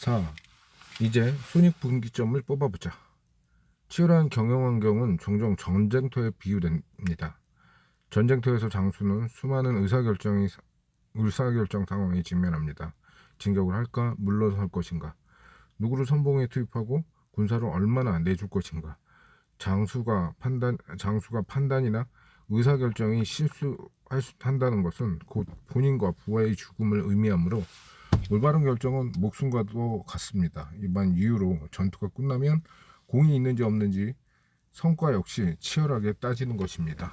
4. 이제 손익분기점을 뽑아보자. 치열한 경영 환경은 종종 전쟁터에 비유됩니다. 전쟁터에서 장수는 수많은 의사결정 상황에 직면합니다. 진격을 할까, 물러설 것인가, 누구를 선봉에 투입하고 군사를 얼마나 내줄 것인가. 장수가 판단이나 의사결정이 실수한다는 것은 곧 본인과 부하의 죽음을 의미하므로 올바른 결정은 목숨과도 같습니다. 이번 이유로 전투가 끝나면 공이 있는지 없는지 성과 역시 치열하게 따지는 것입니다.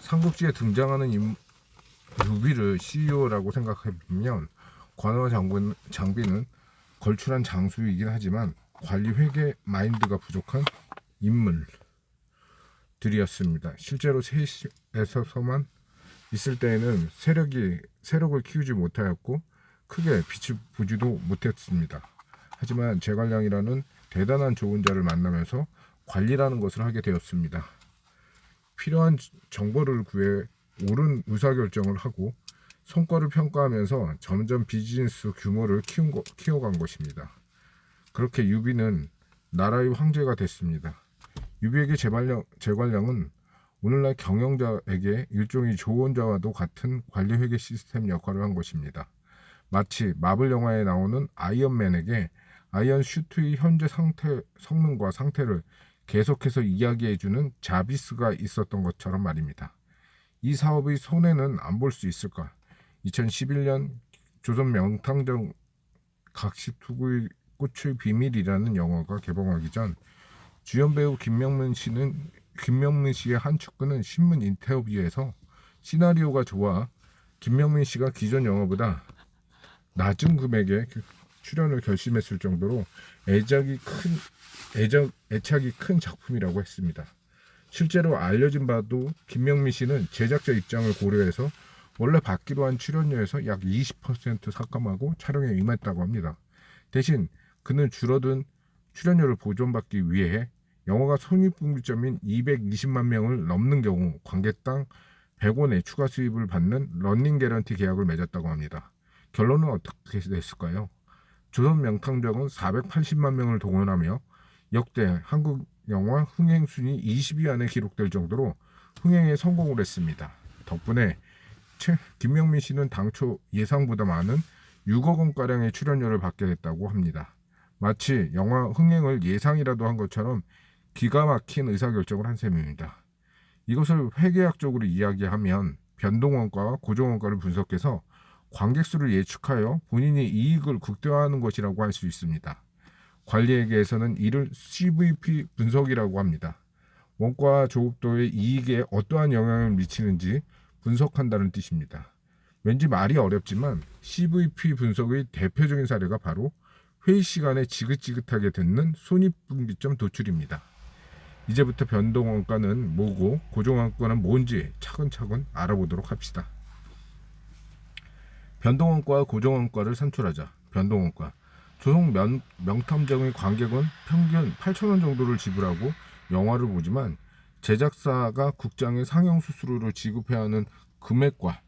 삼국지에 등장하는 유비를 CEO라고 생각해보면 관와 장비는 걸출한 장수이긴 하지만 관리 회계 마인드가 부족한 인물들이었습니다. 실제로 셋에서만 있을 때에는 세력을 키우지 못하였고 크게 빛을 보지도 못했습니다. 하지만 제갈량이라는 대단한 좋은 자를 만나면서 관리라는 것을 하게 되었습니다. 필요한 정보를 구해 옳은 의사결정을 하고 성과를 평가하면서 점점 비즈니스 규모를 키워간 것입니다. 그렇게 유비는 나라의 황제가 됐습니다. 유비에게 제관량은 오늘날 경영자에게 일종의 조언자와도 같은 관리회계 시스템 역할을 한 것입니다. 마치 마블 영화에 나오는 아이언맨에게 아이언 슈트의 현재 성능과 상태를 계속해서 이야기해주는 자비스가 있었던 것처럼 말입니다. 이 사업의 손해는 안 볼 수 있을까? 2011년 조선 명탕정 각시투구의 꽃의 비밀이라는 영화가 개봉하기 전 주연 배우 김명민 씨의 한 측근은 신문 인터뷰에서 시나리오가 좋아 김명민 씨가 기존 영화보다 낮은 금액의 출연을 결심했을 정도로 애착이 큰 작품이라고 했습니다. 실제로 알려진 바도 김명민 씨는 제작자 입장을 고려해서 원래 받기로 한 출연료에서 약 20% 삭감하고 촬영에 임했다고 합니다. 대신 그는 줄어든 출연료를 보존받기 위해 영화가 손익분기점인 220만 명을 넘는 경우 관객당 100원의 추가 수입을 받는 러닝 개런티 계약을 맺었다고 합니다. 결론은 어떻게 됐을까요? 조선 명탕정은 480만 명을 동원하며 역대 한국 영화 흥행 순위 20위 안에 기록될 정도로 흥행에 성공을 했습니다. 덕분에 김명민 씨는 당초 예상보다 많은 6억 원가량의 출연료를 받게 됐다고 합니다. 마치 영화 흥행을 예상이라도 한 것처럼 기가 막힌 의사결정을 한 셈입니다. 이것을 회계학적으로 이야기하면 변동원가와 고정원가를 분석해서 관객 수를 예측하여 본인의 이익을 극대화하는 것이라고 할 수 있습니다. 관리회계에서는 이를 CVP 분석이라고 합니다. 원가와 조급도의 이익에 어떠한 영향을 미치는지 분석한다는 뜻입니다. 왠지 말이 어렵지만 CVP 분석의 대표적인 사례가 바로 회의 시간에 지긋지긋하게 듣는 손익분기점 도출입니다. 이제부터 변동원가는 뭐고 고정원가는 뭔지 차근차근 알아보도록 합시다. 변동원가와 고정원가를 산출하자. 변동원가. 조선 명탐정의 관객은 평균 8,000원 정도를 지불하고 영화를 보지만 제작사가 국장의 상영 수수료를 지급해야 하는 금액과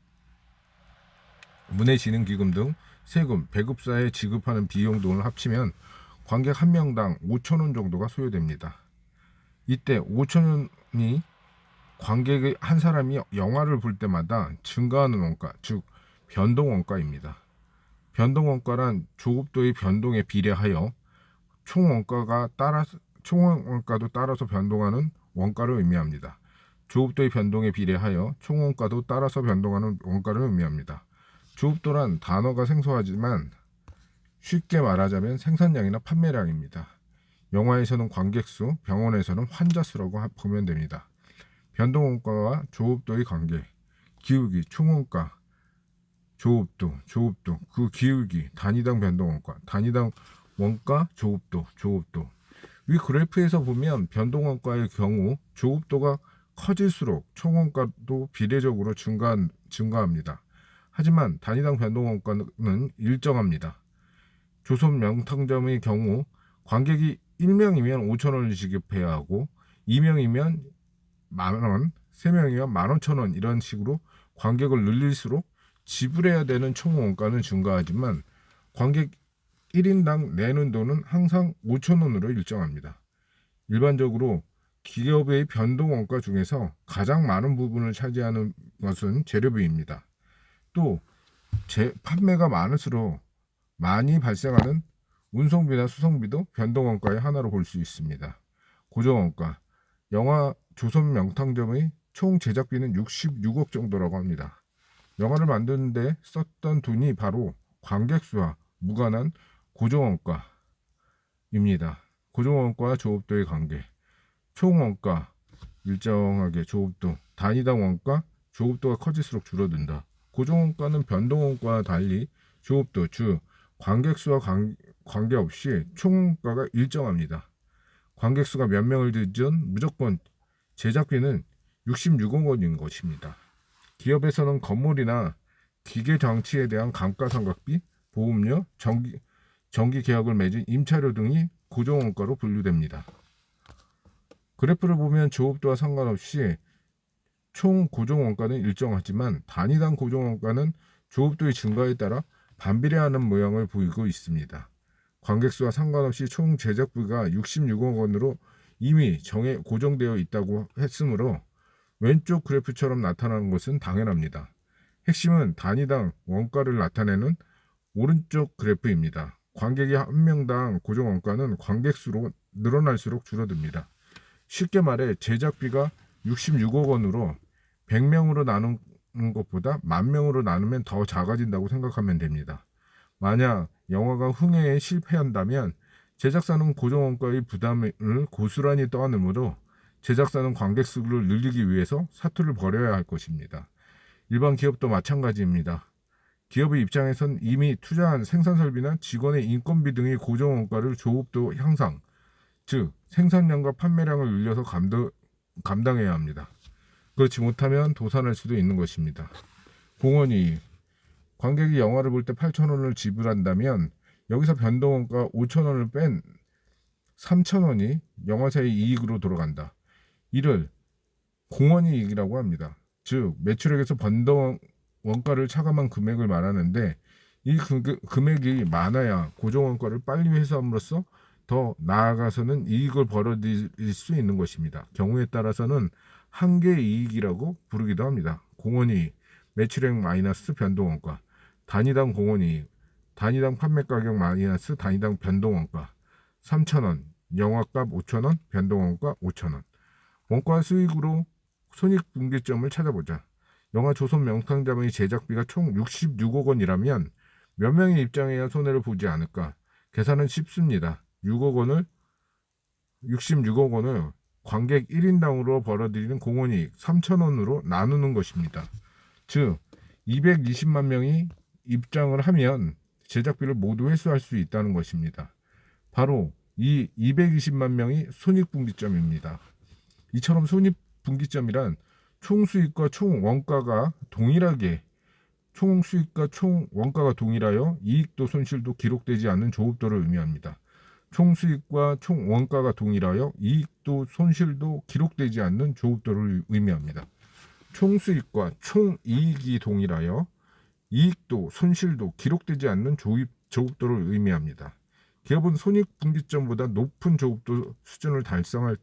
문해진흥기금 등 세금, 배급사에 지급하는 비용 등을 합치면 관객 한 명당 5,000원 정도가 소요됩니다. 이때 5,000원이 관객의 한 사람이 영화를 볼 때마다 증가하는 원가, 즉 변동원가입니다. 변동원가란 조급도의 변동에 비례하여 총원가도 따라서 변동하는 원가를 의미합니다. 조급도의 변동에 비례하여 총원가도 따라서 변동하는 원가를 의미합니다. 조급도란 단어가 생소하지만 쉽게 말하자면 생산량이나 판매량입니다. 영화에서는 관객수, 병원에서는 환자수라고 보면 됩니다. 변동원가와 조급도의 관계, 기울기, 총원가, 조급도, 그 기울기, 단위당 변동원가, 단위당 원가, 조급도. 위 그래프에서 보면 변동원가의 경우 조급도가 커질수록 총원가도 비례적으로 증가합니다. 하지만 단위당 변동원가는 일정합니다. 조선 명탕점의 경우 관객이 1명이면 5,000원을 지급해야 하고 2명이면 만원, 3명이면 15,000원 이런 식으로 관객을 늘릴수록 지불해야 되는 총 원가는 증가하지만 관객 1인당 내는 돈은 항상 5,000원으로 일정합니다. 일반적으로 기업의 변동 원가 중에서 가장 많은 부분을 차지하는 것은 재료비입니다. 또 판매가 많을수록 많이 발생하는 운송비나 수송비도 변동 원가의 하나로 볼 수 있습니다. 고정 원가, 영화 조선 명탕점의 총 제작비는 66억 정도라고 합니다. 영화를 만드는데 썼던 돈이 바로 관객 수와 무관한 고정 원가입니다. 고정 원가와 조업도의 관계, 총 원가 일정하게 조업도, 단위당 원가, 조업도가 커질수록 줄어든다. 고정 원가는 변동 원가와 달리 조업도, 관객 수와 관계없이 총 원가가 일정합니다. 관객 수가 몇 명을 들든 무조건 제작비는 66억 원인 것입니다. 기업에서는 건물이나 기계 장치에 대한 감가상각비, 보험료, 정기 계약을 맺은 임차료 등이 고정 원가로 분류됩니다. 그래프를 보면 조업도와 상관없이 총 고정 원가는 일정하지만 단위당 고정 원가는 조업도의 증가에 따라 반비례하는 모양을 보이고 있습니다. 관객 수와 상관없이 총 제작비가 66억 원으로 이미 고정되어 있다고 했으므로 왼쪽 그래프처럼 나타나는 것은 당연합니다. 핵심은 단위당 원가를 나타내는 오른쪽 그래프입니다. 관객이 한 명당 고정 원가는 관객 수로 늘어날수록 줄어듭니다. 쉽게 말해 제작비가 66억 원으로 100명으로 나누는 것보다 10,000명으로 나누면 더 작아진다고 생각하면 됩니다. 만약 영화가 흥행에 실패한다면 제작사는 고정 원가의 부담을 고스란히 떠안으므로 제작사는 관객 수를 늘리기 위해서 사투를 벌여야 할 것입니다. 일반 기업도 마찬가지입니다. 기업의 입장에선 이미 투자한 생산설비나 직원의 인건비 등의 고정 원가를 조업도 향상, 즉 생산량과 판매량을 늘려서 감당해야 합니다. 그렇지 못하면 도산할 수도 있는 것입니다. 공헌이익, 관객이 영화를 볼 때 8,000원을 지불한다면 여기서 변동원가 5,000원을 뺀 3,000원이 영화사의 이익으로 돌아간다. 이를 공헌이익이라고 합니다. 즉 매출액에서 변동 원가를 차감한 금액을 말하는데 이 금액이 많아야 고정 원가를 빨리 회수함으로써 더 나아가서는 이익을 벌어들일 수 있는 것입니다. 경우에 따라서는 한계 이익이라고 부르기도 합니다. 공헌이익, 매출액 마이너스 변동원가, 단위당 공헌이익, 단위당 판매가격 마이너스 단위당 변동원가, 3,000원, 영화값 5,000원, 변동원가 5,000원. 원가 수익으로 손익분기점을 찾아보자. 영화 조선 명탕점의 제작비가 총 66억 원이라면 몇 명이 입장해야 손해를 보지 않을까? 계산은 쉽습니다. 66억 원을 관객 1인당으로 벌어들이는 공헌이익 3,000원으로 나누는 것입니다. 즉 220만 명이 입장을 하면 제작비를 모두 회수할 수 있다는 것입니다. 바로 이 220만 명이 손익분기점입니다. 이처럼 손익분기점이란 총수익과 총원가가 동일하여 이익도 손실도 기록되지 않는 조업도를 의미합니다. 총수익과 총원가가 동일하여 이익도 손실도 기록되지 않는 조업도를 의미합니다. 총수익과 총이익이 동일하여 이익도 손실도 기록되지 않는 조업도를 의미합니다. 기업은 손익분기점보다 높은 조업도 수준을 달성할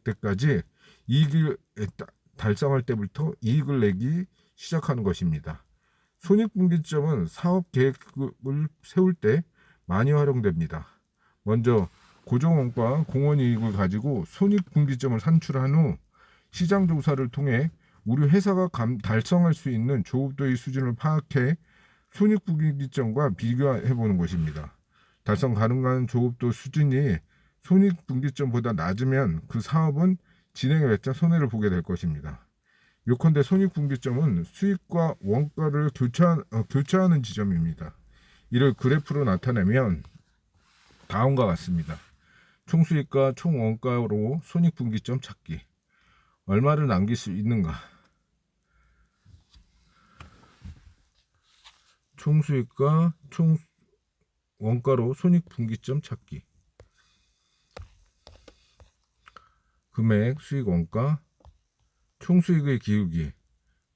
때부터 이익을 내기 시작하는 것입니다. 손익분기점은 사업 계획을 세울 때 많이 활용됩니다. 먼저 고정원가 공헌이익을 가지고 손익분기점을 산출한 후 시장조사를 통해 우리 회사가 달성할 수 있는 조업도의 수준을 파악해 손익분기점과 비교해보는 것입니다. 달성 가능한 조업도 수준이 손익분기점보다 낮으면 그 사업은 진행해봤자 손해를 보게 될 것입니다. 요컨대 손익분기점은 수익과 원가를 교차하는 지점입니다. 이를 그래프로 나타내면 다음과 같습니다. 총수익과 총원가로 손익분기점 찾기. 얼마를 남길 수 있는가? 총수익과 총원가로 손익분기점 찾기. 금액, 수익, 원가, 총수익의 기울기,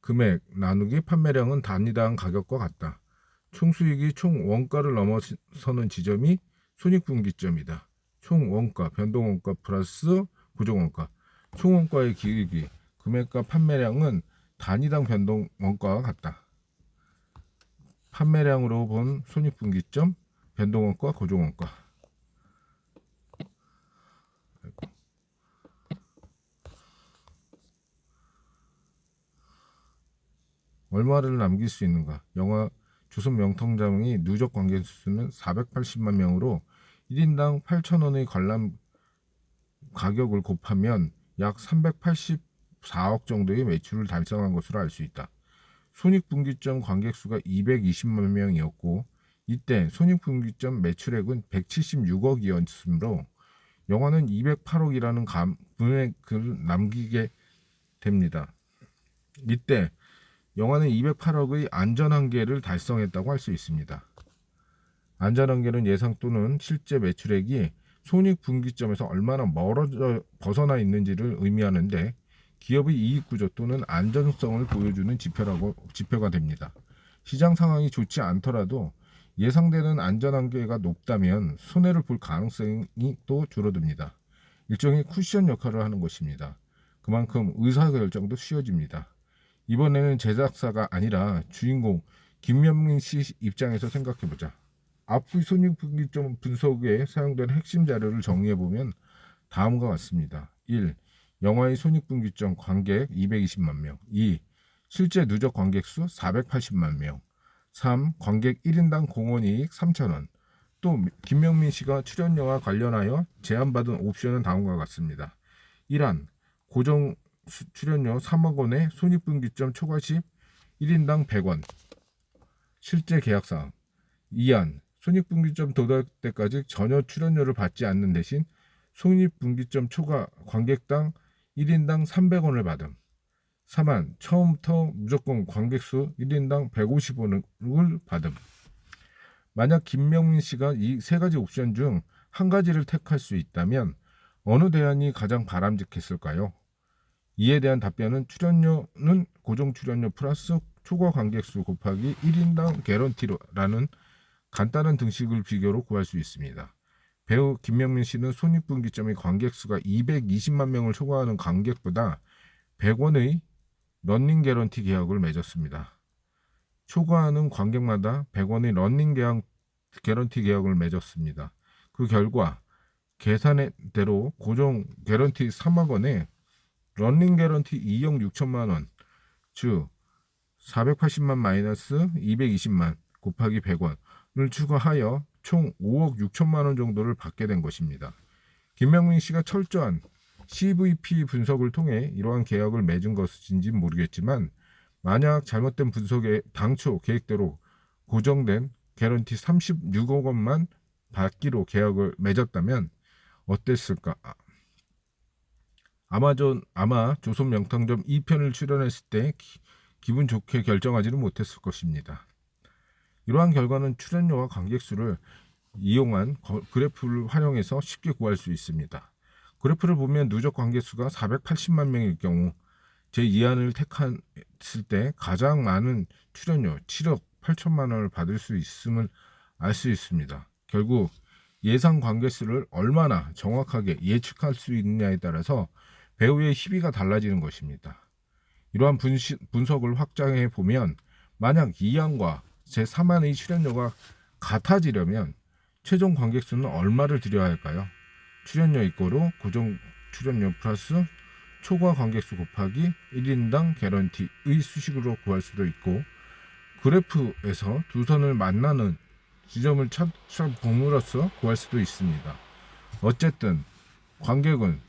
금액 나누기 판매량은 단위당 가격과 같다. 총수익이 총원가를 넘어서는 지점이 손익분기점이다. 총 원가, 변동원가 플러스 고정원가. 총 원가의 기울기, 금액과 판매량은 단위당 변동원가와 같다. 판매량으로 본 손익분기점, 변동원가, 고정원가. 얼마를 남길 수 있는가? 영화 조선 명통장의 누적 관객 수는 480만 명으로 1인당 8,000원의 관람 가격을 곱하면 약 384억 정도의 매출을 달성한 것으로 알 수 있다. 손익분기점 관객 수가 220만 명이었고 이때 손익분기점 매출액은 176억이었으므로 영화는 208억이라는 금액을 남기게 됩니다. 이때 영화는 208억의 안전한계를 달성했다고 할 수 있습니다. 안전한계는 예상 또는 실제 매출액이 손익분기점에서 얼마나 멀어져 벗어나 있는지를 의미하는데 기업의 이익구조 또는 안전성을 보여주는 지표가 됩니다. 시장 상황이 좋지 않더라도 예상되는 안전한계가 높다면 손해를 볼 가능성이 또 줄어듭니다. 일종의 쿠션 역할을 하는 것입니다. 그만큼 의사결정도 쉬워집니다. 이번에는 제작사가 아니라 주인공 김명민 씨 입장에서 생각해보자. 앞의 손익분기점 분석에 사용된 핵심 자료를 정리해보면 다음과 같습니다. 1. 영화의 손익분기점 관객 220만 명. 2. 실제 누적 관객 수 480만 명. 3. 관객 1인당 공헌이익 3,000원. 또 김명민 씨가 출연료와 관련하여 제안받은 옵션은 다음과 같습니다. 1안 고정 출연료 3억 원의 손익분기점 초과 시 1인당 100원. 실제 계약사항. 2안 손익분기점 도달 때까지 전혀 출연료를 받지 않는 대신 손익분기점 초과 관객당 1인당 300원을 받음. 3안 처음부터 무조건 관객수 1인당 150원을 받음. 만약 김명민 씨가 이 세 가지 옵션 중 한 가지를 택할 수 있다면 어느 대안이 가장 바람직했을까요? 이에 대한 답변은 출연료는 고정 출연료 플러스 초과 관객수 곱하기 1인당 개런티라는 간단한 등식을 비교로 구할 수 있습니다. 배우 김명민 씨는 손익분기점의 관객수가 220만 명을 초과하는 관객보다 100원의 러닝 개런티 계약을 맺었습니다. 초과하는 관객마다 100원의 러닝 개런티 계약을 맺었습니다. 그 결과 계산대로 고정 개런티 3억 원에 러닝 개런티 2억 6천만 원, 즉 480만 마이너스 220만 곱하기 100원을 추가하여 총 5억 6천만 원 정도를 받게 된 것입니다. 김명민 씨가 철저한 CVP 분석을 통해 이러한 계약을 맺은 것인지는 모르겠지만 만약 잘못된 분석에 당초 계획대로 고정된 개런티 36억 원만 받기로 계약을 맺었다면 어땠을까? 아마 조선 명탕점 2편을 출연했을 때 기분 좋게 결정하지는 못했을 것입니다. 이러한 결과는 출연료와 관객수를 이용한 그래프를 활용해서 쉽게 구할 수 있습니다. 그래프를 보면 누적 관객수가 480만 명일 경우 제2안을 택했을 때 가장 많은 출연료 7억 8천만 원을 받을 수 있음을 알 수 있습니다. 결국 예상 관객수를 얼마나 정확하게 예측할 수 있느냐에 따라서 배우의 희비가 달라지는 것입니다. 이러한 분석을 확장해 보면 만약 2안과 제3안의 출연료가 같아지려면 최종 관객수는 얼마를 들여야 할까요? 출연료 이꼬로 고정 출연료 플러스 초과 관객수 곱하기 1인당 개런티의 수식으로 구할 수도 있고 그래프에서 두 선을 만나는 지점을 찾아봄으로써 구할 수도 있습니다. 어쨌든 관객은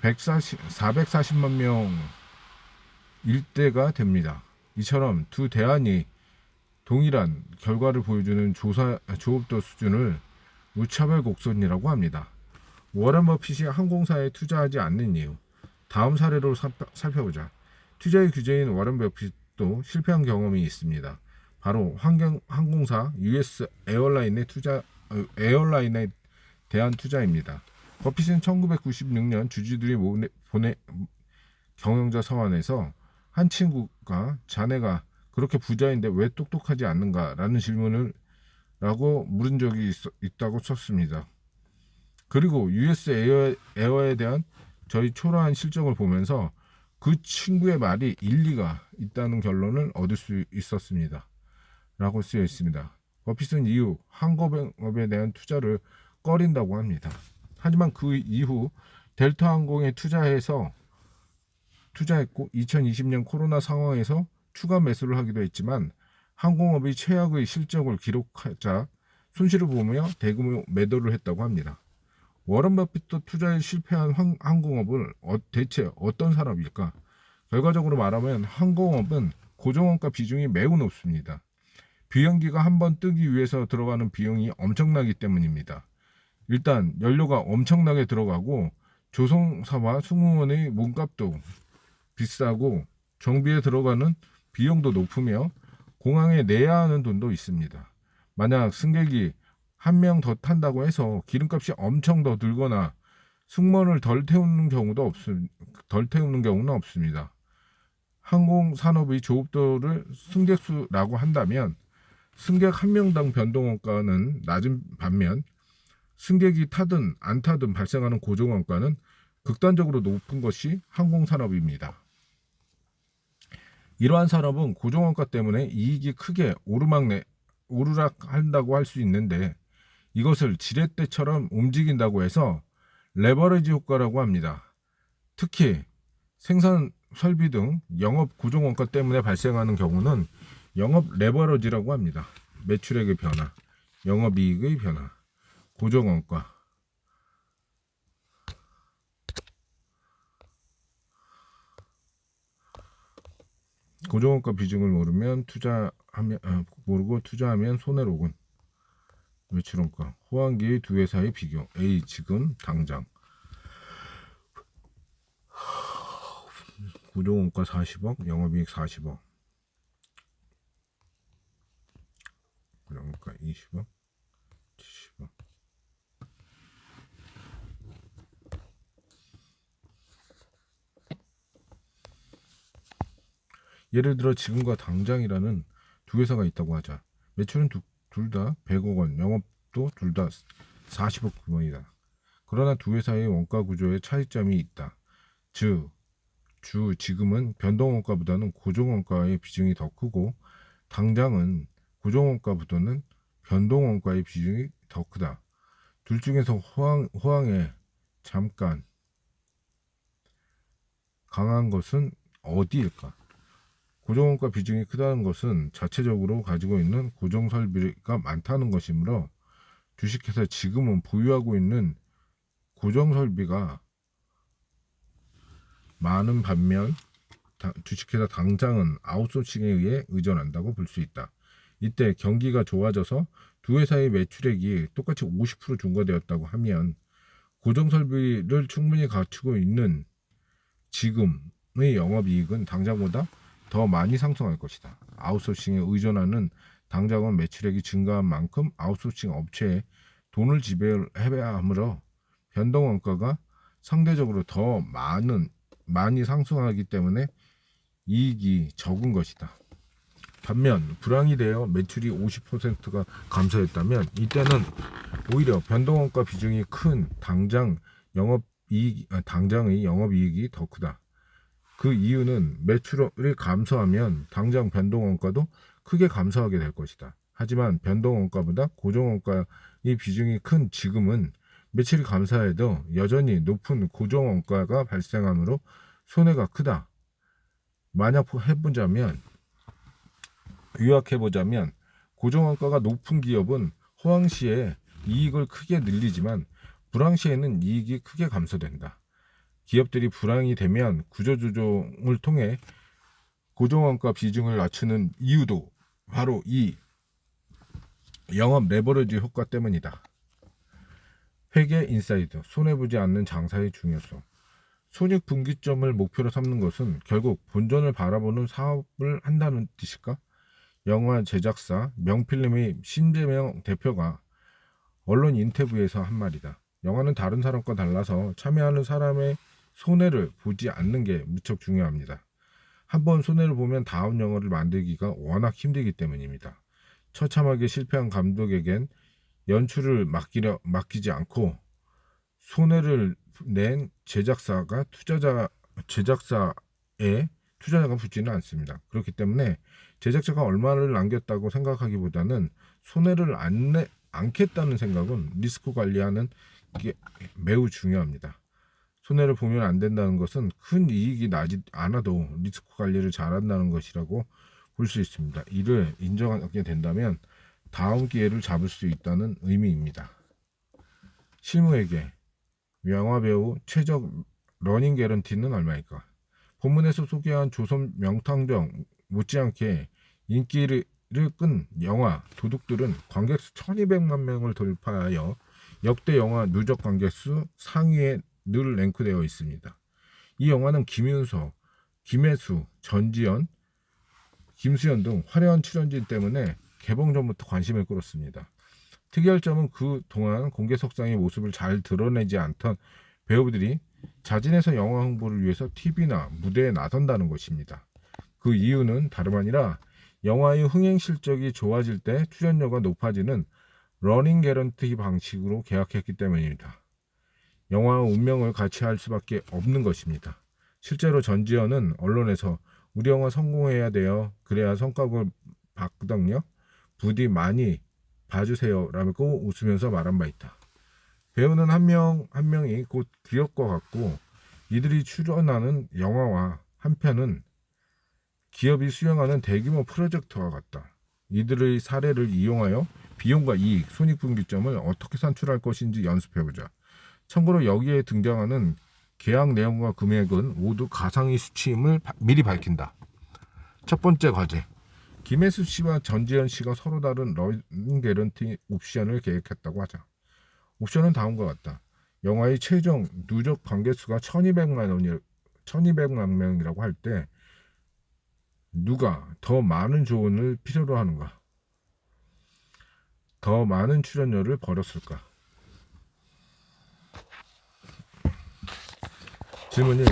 440만 명일 때가 됩니다. 이처럼 두 대안이 동일한 결과를 보여주는 조업도 수준을 무차별 곡선이라고 합니다. 워런 버핏이 항공사에 투자하지 않는 이유. 다음 사례로 살펴보자. 투자의 규제인 워런 버핏도 실패한 경험이 있습니다. 바로 항공사 US 에어라인에 대한 투자입니다. 버핏은 1996년 주주들이 보내 경영자 서한에서 한 친구가 자네가 그렇게 부자인데 왜 똑똑하지 않는가 라는 질문을 물은 적이 있다고 썼습니다. 그리고 US 에어에 대한 저희 초라한 실적을 보면서 그 친구의 말이 일리가 있다는 결론을 얻을 수 있었습니다. 라고 쓰여 있습니다. 버핏은 이후 항공업에 대한 투자를 꺼린다고 합니다. 하지만 그 이후 델타 항공에 투자했고 2020년 코로나 상황에서 추가 매수를 하기도 했지만 항공업이 최악의 실적을 기록하자 손실을 보며 대규모 매도를 했다고 합니다. 워런 버핏도 투자에 실패한 항공업은 대체 어떤 산업일까? 결과적으로 말하면 항공업은 고정원가 비중이 매우 높습니다. 비행기가 한번 뜨기 위해서 들어가는 비용이 엄청나기 때문입니다. 일단 연료가 엄청나게 들어가고 조종사와 승무원의 몸값도 비싸고 정비에 들어가는 비용도 높으며 공항에 내야 하는 돈도 있습니다. 만약 승객이 한 명 더 탄다고 해서 기름값이 엄청 더 들거나 승무원을 덜 태우는 경우는 없습니다. 항공산업의 조업도를 승객수라고 한다면 승객 한 명당 변동원가는 낮은 반면 승객이 타든 안 타든 발생하는 고정원가는 극단적으로 높은 것이 항공산업입니다. 이러한 산업은 고정원가 때문에 이익이 크게 오르락한다고 할 수 있는데 이것을 지렛대처럼 움직인다고 해서 레버리지 효과라고 합니다. 특히 생산 설비 등 영업 고정원가 때문에 발생하는 경우는 영업 레버리지라고 합니다. 매출액의 변화, 영업이익의 변화, 고정원가. 고정원가 비중을 모르고 투자하면 손해로군. 매출원가, 호황기의 두 회사의 비교. A 지금 당장. 고정원가 40억, 영업이익 40억. 고정원가 20억, 70억. 예를 들어 지금과 당장이라는 두 회사가 있다고 하자. 매출은 둘 다 100억 원, 영업도 둘 다 40억 규모이다. 그러나 두 회사의 원가 구조에 차이점이 있다. 즉, 지금은 변동원가보다는 고정원가의 비중이 더 크고 당장은 고정원가보다는 변동원가의 비중이 더 크다. 둘 중에서 호황에 잠깐 강한 것은 어디일까? 고정원가 비중이 크다는 것은 자체적으로 가지고 있는 고정설비가 많다는 것이므로 주식회사 지금은 보유하고 있는 고정설비가 많은 반면 주식회사 당장은 아웃소싱에 의해 의존한다고 볼 수 있다. 이때 경기가 좋아져서 두 회사의 매출액이 똑같이 50% 증가되었다고 하면 고정설비를 충분히 갖추고 있는 지금의 영업이익은 당장보다 더 많이 상승할 것이다. 아웃소싱에 의존하는 당장은 매출액이 증가한 만큼 아웃소싱 업체에 돈을 지배해야 하므로 변동원가가 상대적으로 더 많이 상승하기 때문에 이익이 적은 것이다. 반면 불황이 되어 매출이 50%가 감소했다면 이때는 오히려 변동원가 비중이 큰 당장의 영업이익이 더 크다. 그 이유는 매출이 감소하면 당장 변동원가도 크게 감소하게 될 것이다. 하지만 변동원가보다 고정원가의 비중이 큰 지금은 매출이 감소해도 여전히 높은 고정원가가 발생하므로 손해가 크다. 만약 요약해보자면 고정원가가 높은 기업은 호황시에 이익을 크게 늘리지만 불황시에는 이익이 크게 감소된다. 기업들이 불황이 되면 구조조정을 통해 고정원가 비중을 낮추는 이유도 바로 이 영업 레버리지 효과 때문이다. 회계 인사이드, 손해보지 않는 장사의 중요성. 손익분기점을 목표로 삼는 것은 결국 본전을 바라보는 사업을 한다는 뜻일까? 영화 제작사 명필름의 신재명 대표가 언론 인터뷰에서 한 말이다. 영화는 다른 사람과 달라서 참여하는 사람의 손해를 보지 않는 게 무척 중요합니다. 한번 손해를 보면 다음 영화를 만들기가 워낙 힘들기 때문입니다. 처참하게 실패한 감독에겐 연출을 맡기지 않고 손해를 낸 제작사에 투자자가 붙지는 않습니다. 그렇기 때문에 제작자가 얼마를 남겼다고 생각하기보다는 손해를 않겠다는 생각은 리스크 관리하는 게 매우 중요합니다. 손해를 보면 안 된다는 것은 큰 이익이 나지 않아도 리스크 관리를 잘한다는 것이라고 볼 수 있습니다. 이를 인정하게 된다면 다음 기회를 잡을 수 있다는 의미입니다. 실무회계, 영화배우 최적 러닝 개런티는 얼마일까? 본문에서 소개한 조선 명탕정 못지않게 인기를 끈 영화 도둑들은 관객수 1200만 명을 돌파하여 역대 영화 누적 관객수 상위에 늘 랭크되어 있습니다. 이 영화는 김윤석, 김혜수, 전지현, 김수현 등 화려한 출연진 때문에 개봉 전부터 관심을 끌었습니다. 특이할 점은 그 동안 공개석상의 모습을 잘 드러내지 않던 배우들이 자진해서 영화 홍보를 위해서 TV나 무대에 나선다는 것입니다. 그 이유는 다름 아니라 영화의 흥행 실적이 좋아질 때 출연료가 높아지는 러닝 개런티 방식으로 계약했기 때문입니다. 영화의 운명을 같이 할 수밖에 없는 것입니다. 실제로 전지현은 언론에서 우리 영화 성공해야 돼요. 그래야 성과급을 받거든요. 부디 많이 봐주세요. 라고 웃으면서 말한 바 있다. 배우는 한 명 한 명이 곧 기업과 같고 이들이 출연하는 영화와 한 편은 기업이 수행하는 대규모 프로젝트와 같다. 이들의 사례를 이용하여 비용과 이익, 손익분기점을 어떻게 산출할 것인지 연습해보자. 참고로 여기에 등장하는 계약 내용과 금액은 모두 가상의 수치임을 미리 밝힌다. 첫 번째 과제. 김혜수 씨와 전지현 씨가 서로 다른 러닝 개런티 옵션을 계획했다고 하자. 옵션은 다음과 같다. 영화의 최종 누적 관객수가 1200만 명이라고 할 때 누가 더 많은 조언을 필요로 하는가? 더 많은 출연료를 벌였을까? 질문이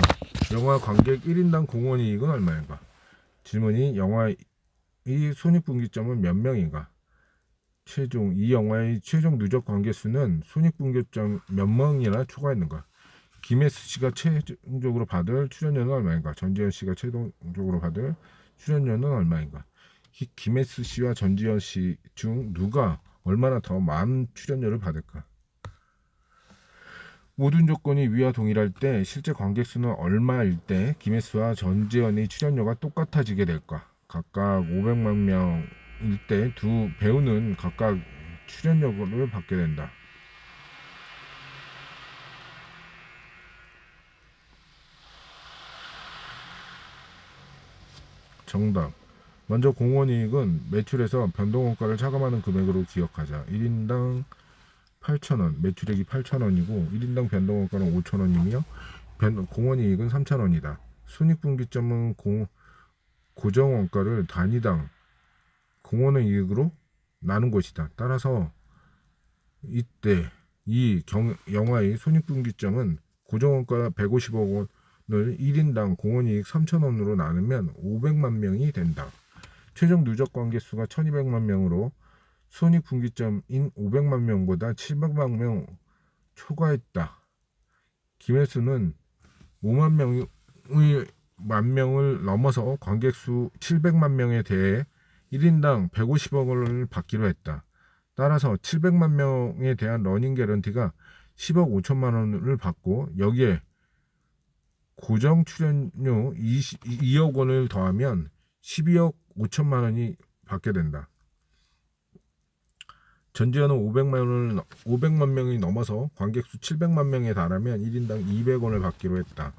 영화 관객 1인당 공헌이익은 얼마인가? 질문이 영화의 손익분기점은 몇 명인가? 이 영화의 최종 누적 관객수는 손익분기점 몇 명이나 초과했는가? 김혜수 씨가 최종적으로 받을 출연료는 얼마인가? 전지현 씨가 최종적으로 받을 출연료는 얼마인가? 김혜수 씨와 전지현 씨 중 누가 얼마나 더 많은 출연료를 받을까? 모든 조건이 위와 동일할 때 실제 관객수는 얼마일 때 김혜수와 전지현의 출연료가 똑같아지게 될까? 각각 500만 명일 때 두 배우는 각각 출연료를 받게 된다. 정답. 먼저 공헌이익은 매출에서 변동원가를 차감하는 금액으로 기억하자. 1인당 8,000원, 매출액이 8,000원이고 1인당 변동원가는 5,000원이며 공헌이익은 3,000원이다. 손익분기점은 고정원가를 단위당 공헌의 이익으로 나눈 것이다. 따라서 이때 영화의 손익분기점은 고정원가 150억 원을 1인당 공헌이익 3,000원으로 나누면 500만 명이 된다. 최종 누적 관객수가 1,200만 명으로 손익분기점인 500만 명보다 700만 명 초과했다. 김혜수는 5만 명을 넘어서 관객수 700만 명에 대해 1인당 150억 원을 받기로 했다. 따라서 700만 명에 대한 러닝 개런티가 10억 5천만 원을 받고 여기에 고정 출연료 2억 원을 더하면 12억 5천만 원이 받게 된다. 전지현은 500만 명이 넘어서 관객수 700만 명에 달하면 1인당 200원을 받기로 했다.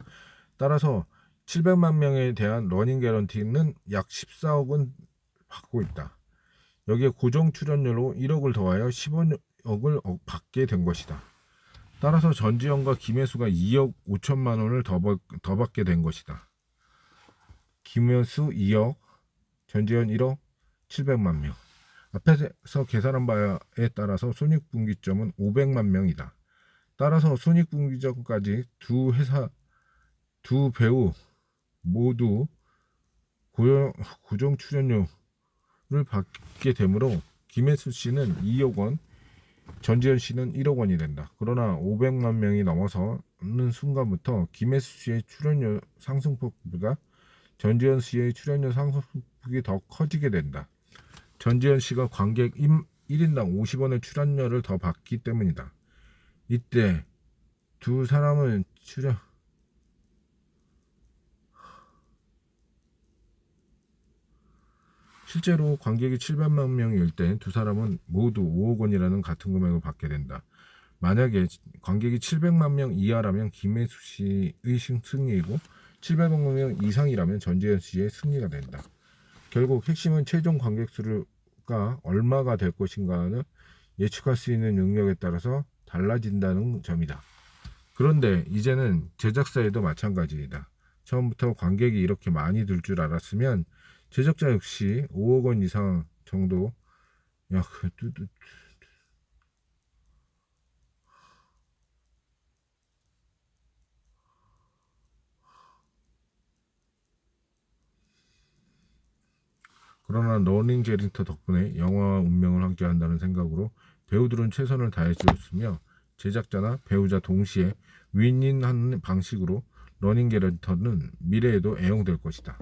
따라서 700만 명에 대한 러닝 개런티는 약 14억은 받고 있다. 여기에 고정 출연료로 1억을 더하여 15억을 받게 된 것이다. 따라서 전지현과 김혜수가 2억 5천만 원을 더 받게 된 것이다. 김혜수 2억, 전지현 1억, 700만 명. 앞에서 계산한 바에 따라서 손익분기점은 500만 명이다. 따라서 손익분기점까지 두 배우 모두 고정 출연료를 받게 되므로 김혜수 씨는 2억 원, 전지현 씨는 1억 원이 된다. 그러나 500만 명이 넘어서는 순간부터 김혜수 씨의 출연료 상승폭보다 전지현 씨의 출연료 상승폭이 더 커지게 된다. 전지현 씨가 관객 1인당 50원의 출연료를 더 받기 때문이다. 이때 두 사람은 실제로 관객이 700만 명일 때 두 사람은 모두 5억 원이라는 같은 금액을 받게 된다. 만약에 관객이 700만 명 이하라면 김혜수 씨의 승리이고 700만 명 이상이라면 전지현 씨의 승리가 된다. 결국 핵심은 최종 관객 수가 얼마가 될 것인가는 예측할 수 있는 능력에 따라서 달라진다는 점이다. 그런데 이제는 제작사에도 마찬가지이다. 처음부터 관객이 이렇게 많이 들 줄 알았으면 제작자 역시 5억 원 이상 정도 그러나 러닝 게리터 덕분에 영화와 운명을 함께한다는 생각으로 배우들은 최선을 다해주었으며 제작자나 배우자 동시에 윈윈하는 방식으로 러닝 게리터는 미래에도 애용될 것이다.